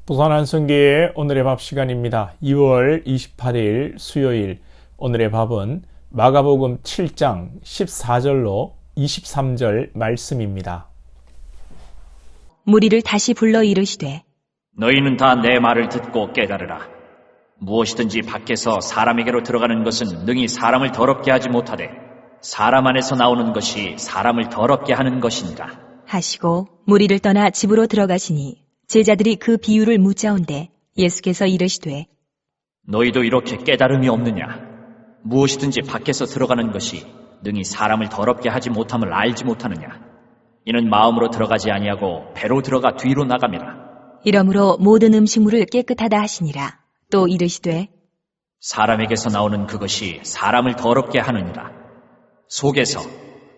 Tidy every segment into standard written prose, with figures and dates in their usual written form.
부산 안성교회 오늘의 밥 시간입니다. 2월 28일 수요일 오늘의 밥은 마가복음 7장 14절로 23절 말씀입니다. 무리를 다시 불러 이르시되 너희는 다 내 말을 듣고 깨달으라. 무엇이든지 밖에서 사람에게로 들어가는 것은 능히 사람을 더럽게 하지 못하되 사람 안에서 나오는 것이 사람을 더럽게 하는 것이니라 하시고 무리를 떠나 집으로 들어가시니 제자들이 그 비유를 묻자온대 예수께서 이르시되 너희도 이렇게 깨달음이 없느냐? 무엇이든지 밖에서 들어가는 것이 능히 사람을 더럽게 하지 못함을 알지 못하느냐? 이는 마음으로 들어가지 아니하고 배로 들어가 뒤로 나감이라. 이러므로 모든 음식물을 깨끗하다 하시니라. 또 이르시되 사람에게서 나오는 그것이 사람을 더럽게 하느니라. 속에서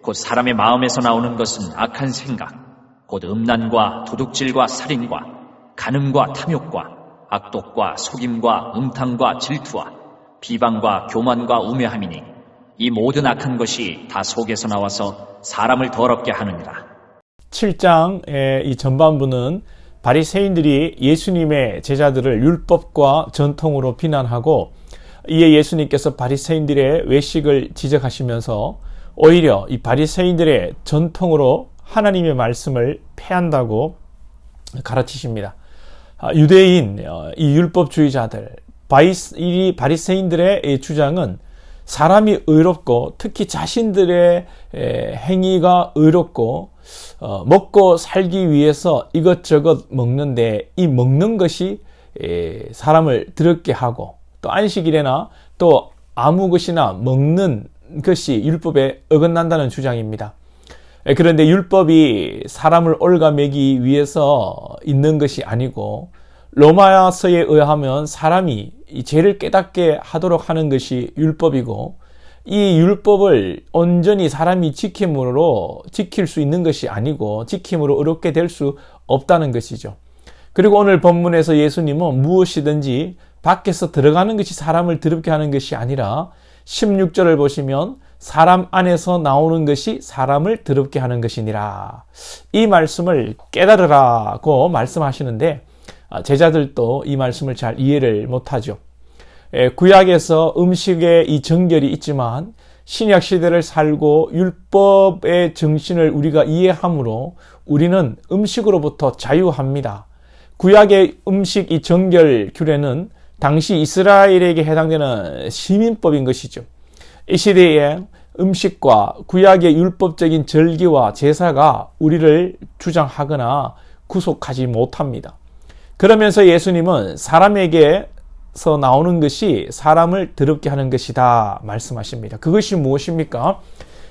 곧 사람의 마음에서 나오는 것은 악한 생각 곧 음란과 도둑질과 살인과 간음과 탐욕과 악독과 속임과 음탕과 질투와 비방과 교만과 우매함이니 이 모든 악한 것이 다 속에서 나와서 사람을 더럽게 하느니라. 7장의 이 전반부는 바리새인들이 예수님의 제자들을 율법과 전통으로 비난하고 이에 예수님께서 바리새인들의 외식을 지적하시면서 오히려 이 바리새인들의 전통으로 하나님의 말씀을 폐한다고 가르치십니다. 유대인, 이 율법주의자들, 이 바리새인들의 주장은 사람이 의롭고 특히 자신들의 행위가 의롭고 먹고 살기 위해서 이것저것 먹는데 이 먹는 것이 사람을 더럽게 하고 또 안식일에나 또 아무 것이나 먹는 것이 율법에 어긋난다는 주장입니다. 그런데 율법이 사람을 옳가매기 위해서 있는 것이 아니고 로마서에 의하면 사람이 이 죄를 깨닫게 하도록 하는 것이 율법이고 이 율법을 온전히 사람이 지킴으로 지킬 수 있는 것이 아니고 지킴으로 의롭게 될 수 없다는 것이죠. 그리고 오늘 본문에서 예수님은 무엇이든지 밖에서 들어가는 것이 사람을 더럽게 하는 것이 아니라 16절을 보시면 사람 안에서 나오는 것이 사람을 더럽게 하는 것이니라. 이 말씀을 깨달으라고 말씀하시는데 제자들도 이 말씀을 잘 이해를 못하죠. 구약에서 음식의 이 정결이 있지만 신약 시대를 살고 율법의 정신을 우리가 이해함으로 우리는 음식으로부터 자유합니다. 구약의 음식 이 정결 규례는 당시 이스라엘에게 해당되는 시민법인 것이죠. 이 시대에 음식과 구약의 율법적인 절기와 제사가 우리를 주장하거나 구속하지 못합니다. 그러면서 예수님은 사람에게서 나오는 것이 사람을 더럽게 하는 것이다 말씀하십니다. 그것이 무엇입니까?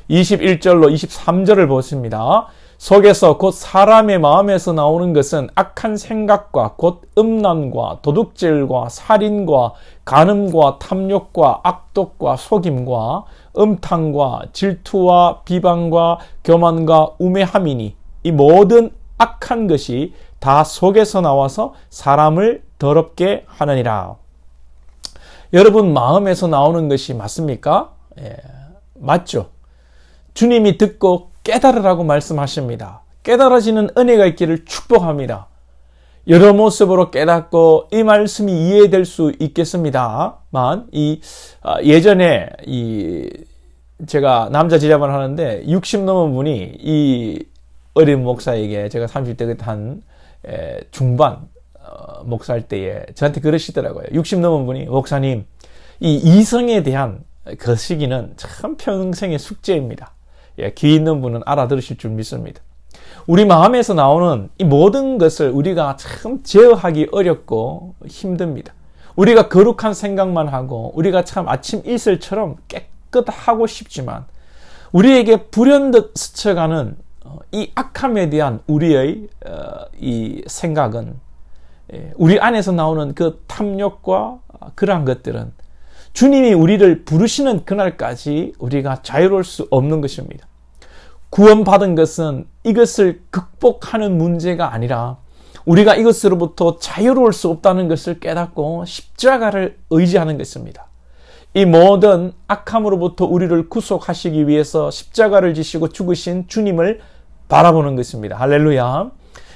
21절로 23절을 보십니다. 속에서 곧 사람의 마음에서 나오는 것은 악한 생각과 곧 음란과 도둑질과 살인과 간음과 탐욕과 악독과 속임과 음탕과 질투와 비방과 교만과 우매함이니 이 모든 악한 것이 다 속에서 나와서 사람을 더럽게 하느니라. 여러분 마음에서 나오는 것이 맞습니까? 맞죠. 주님이 듣고 깨달으라고 말씀하십니다. 깨달아지는 은혜가 있기를 축복합니다. 여러 모습으로 깨닫고 이 말씀이 이해될 수 있겠습니다만 예전에 제가 남자 지자반 하는데 60 넘은 분이 이 어린 목사에게 제가 30대 한 중반 목사할 때에 저한테 그러시더라고요. 60 넘은 분이 목사님 이 이성에 대한 거시기는 참 평생의 숙제입니다. 귀 있는 분은 알아들으실 줄 믿습니다. 우리 마음에서 나오는 이 모든 것을 우리가 참 제어하기 어렵고 힘듭니다. 우리가 거룩한 생각만 하고 우리가 참 아침 이슬처럼 깨끗하고 싶지만 우리에게 불현듯 스쳐가는 이 악함에 대한 우리의 이 생각은 우리 안에서 나오는 그 탐욕과 그러한 것들은 주님이 우리를 부르시는 그날까지 우리가 자유로울 수 없는 것입니다. 구원받은 것은 이것을 극복하는 문제가 아니라 우리가 이것으로부터 자유로울 수 없다는 것을 깨닫고 십자가를 의지하는 것입니다. 이 모든 악함으로부터 우리를 구속하시기 위해서 십자가를 지시고 죽으신 주님을 바라보는 것입니다. 할렐루야.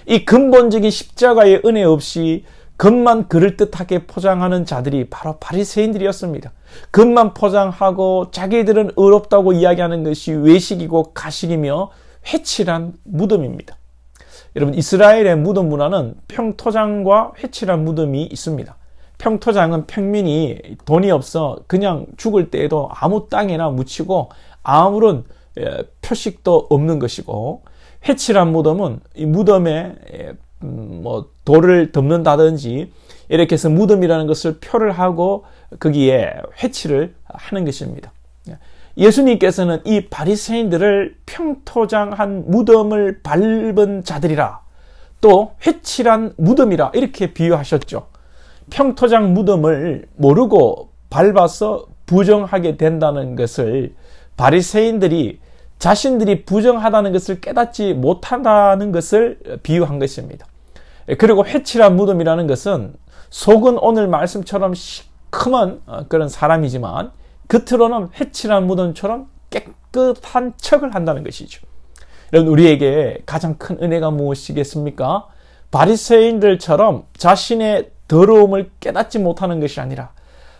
이 근본적인 십자가의 은혜 없이 겉만 그럴듯하게 포장하는 자들이 바로 바리새인들이었습니다. 겉만 포장하고 자기들은 의롭다고 이야기하는 것이 외식이고 가식이며 회칠한 무덤입니다. 여러분, 이스라엘의 무덤 문화는 평토장과 회칠한 무덤이 있습니다. 평토장은 평민이 돈이 없어 그냥 죽을 때에도 아무 땅에나 묻히고 아무런 표식도 없는 것이고, 회칠한 무덤은 이 무덤에 돌을 덮는다든지 이렇게 해서 무덤이라는 것을 표를 하고 거기에 회칠을 하는 것입니다. 예수님께서는 이 바리새인들을 평토장한 무덤을 밟은 자들이라, 또 회칠한 무덤이라 이렇게 비유하셨죠. 평토장 무덤을 모르고 밟아서 부정하게 된다는 것을 바리새인들이 자신들이 부정하다는 것을 깨닫지 못한다는 것을 비유한 것입니다. 그리고 회칠한 무덤이라는 것은 속은 오늘 말씀처럼 시커먼 그런 사람이지만 겉으로는 회칠한 무덤처럼 깨끗한 척을 한다는 것이죠. 여러분, 우리에게 가장 큰 은혜가 무엇이겠습니까? 바리새인들처럼 자신의 더러움을 깨닫지 못하는 것이 아니라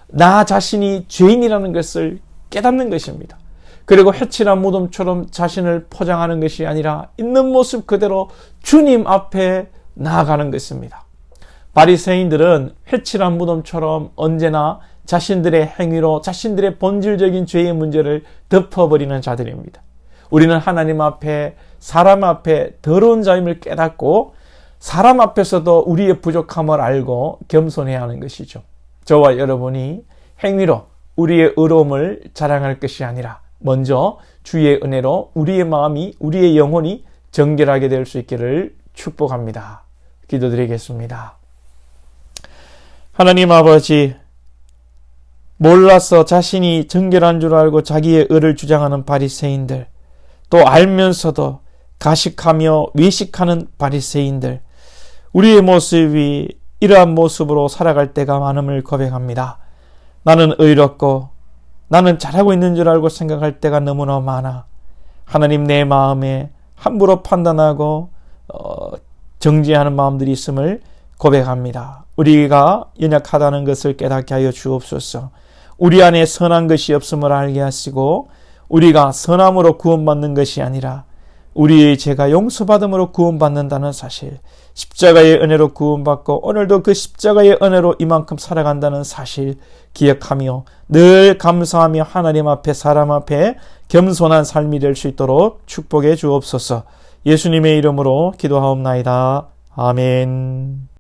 나 자신이 죄인이라는 것을 깨닫는 것입니다. 그리고 회칠한 무덤처럼 자신을 포장하는 것이 아니라 있는 모습 그대로 주님 앞에 나아가는 것입니다. 바리새인들은 회칠한 무덤처럼 언제나 자신들의 행위로 자신들의 본질적인 죄의 문제를 덮어버리는 자들입니다. 우리는 하나님 앞에, 사람 앞에 더러운 자임을 깨닫고 사람 앞에서도 우리의 부족함을 알고 겸손해야 하는 것이죠. 저와 여러분이 행위로 우리의 의로움을 자랑할 것이 아니라 먼저 주의 은혜로 우리의 마음이, 우리의 영혼이 정결하게 될 수 있기를 축복합니다. 기도드리겠습니다. 하나님 아버지, 몰라서 자신이 정결한 줄 알고 자기의 의를 주장하는 바리새인들, 또 알면서도 가식하며 외식하는 바리새인들, 우리의 모습이 이러한 모습으로 살아갈 때가 많음을 고백합니다. 나는 의롭고 나는 잘하고 있는 줄 알고 생각할 때가 너무나 많아. 하나님, 내 마음에 함부로 판단하고 정죄하는 마음들이 있음을 고백합니다. 우리가 연약하다는 것을 깨닫게 하여 주옵소서. 우리 안에 선한 것이 없음을 알게 하시고 우리가 선함으로 구원받는 것이 아니라 우리의 죄가 용서받음으로 구원받는다는 사실, 십자가의 은혜로 구원받고 오늘도 그 십자가의 은혜로 이만큼 살아간다는 사실 기억하며 늘 감사하며 하나님 앞에, 사람 앞에 겸손한 삶이 될 수 있도록 축복해 주옵소서. 예수님의 이름으로 기도하옵나이다. 아멘.